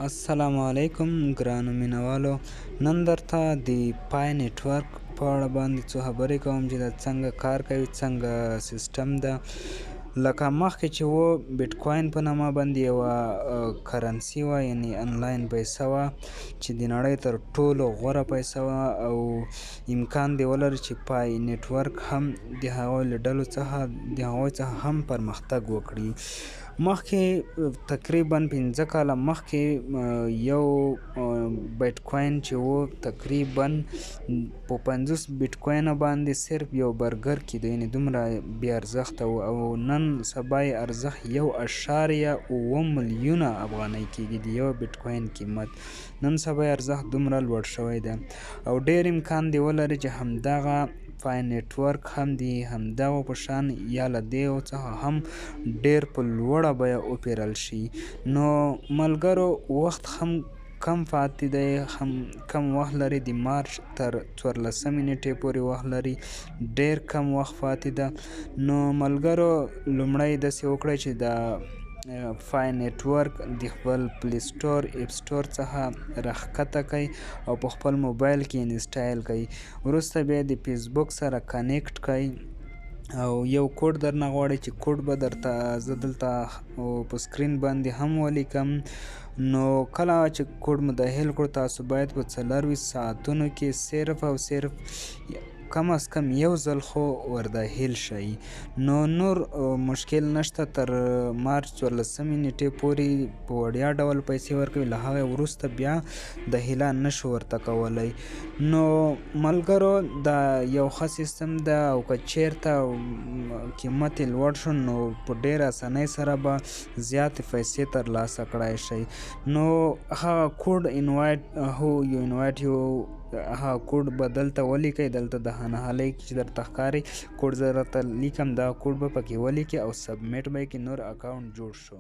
السلام علیکم ګرانو مینوالو. نن درته د پای نیټورک په اړه باندې څو خبرې کوم چې دا څنګه کار کوي، څنګه سیسټم ده. لکه مخکې چې و بیټ کوین په نامه باندې یوه کرنسي وه، یعنې انلاین پیسه وه چې د نړۍ تر ټولو غوره پیسه وه او امکان دی ولري چې پای نیټورک هم د هغوی له ډلو څخه د هغوی څخه هم پرمختګ وکړي. مخکې تقریبا 15 کاله مخکې یو بیټ کوین چې و تقریبا په 50 بیټ کوینه باندې صرف یو برګر کېده، یعنې دومره بې ارزښته و او نن سبا یې ارزښت 1.7 میلیونه افغانۍ کېږي د یو بیټ کوین قیمت. نن سبا یې ارزښت دومره لوړ شوی دی او ډېر امکان دی ولري چې همدغه پای نیټورک هم د همدغو په شان یا له دې څخه هم ډېر په لوړه بیه وپېرل شي. نو ملګرو وخت هم کم پاتې دی، هم کم وخت لري، د مارچ تر 14 نیټې پورې وخت لري، ډېر کم وخت پاتې ده. نو ملګرو لومړی داسې وکړئ چې د پای نیټورک د خپل پلی سټور اپ سټور څخه راښکته کړئ او په خپل موبایل کې انسټایل کړئ. وروسته بیا د فیسبوک سره کنیکټ کړئ او یو کوډ درنه غواړي چې کوډ به درته زه دلته په سکرین باندې هم ولیکم. نو کله چې کوډ مو داخل کړو تاسو باید په 24 ساعتونو کې صرف او صرف کم از کم یو ځل خو ورداخل شئ. نو نور مشکل نشته، تر مارچ 14 نیټې پورې په وړیا ډول پیسې ورکوي، له هغې وروسته بیا داخله نشو ورته کولی. نو ملګرو دا یو ښه سیستم ده او که چیرته قیمت یې لوړ شو نو په ډېره اسانۍ سره به زیاتې پیسې ترلاسه کړای شئ. نو هغه کوډ انوایټ یو هغه کوډ به دلته ولیکئ، دلته د هنهالۍ چې درته ښکاري کوډ زه درته لیکم، دا کوډ به پکې ولیکئ او سبمیټ به یې کړئ، نور اکاونټ جوړ شو.